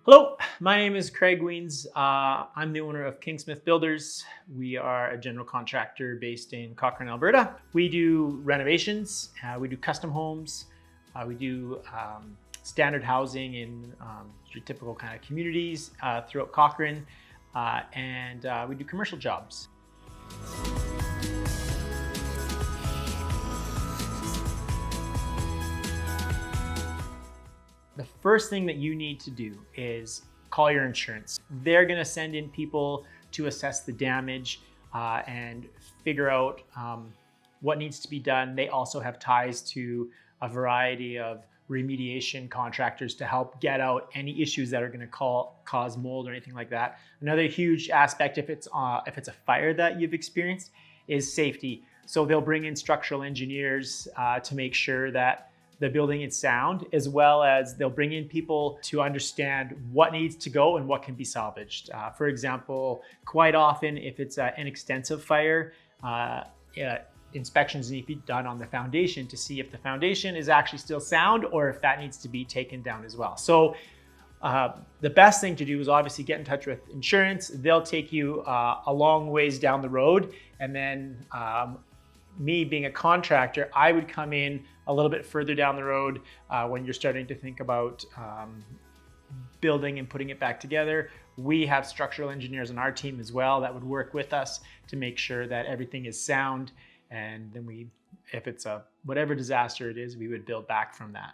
Hello, my name is Craig Wiens. I'm the owner of Kingsmith Builders. We are a general contractor based in Cochrane, Alberta. We do renovations, we do custom homes, we do standard housing in your typical kind of communities throughout Cochrane, and we do commercial jobs. The first thing that you need to do is call your insurance. They're gonna send in people to assess the damage and figure out what needs to be done. They also have ties to a variety of remediation contractors to help get out any issues that are gonna cause mold or anything like that. Another huge aspect, if it's a fire that you've experienced, is safety. So they'll bring in structural engineers to make sure that the building is sound, as well as they'll bring in people to understand what needs to go and what can be salvaged. For example, quite often, if it's an extensive fire, inspections need to be done on the foundation to see if the foundation is actually still sound or if that needs to be taken down as well. So the best thing to do is obviously get in touch with insurance. They'll take you a long ways down the road, and then me being a contractor, I would come in a little bit further down the road when you're starting to think about building and putting it back together. We have structural engineers on our team as well that would work with us to make sure that everything is sound. And then if it's whatever disaster it is, we would build back from that.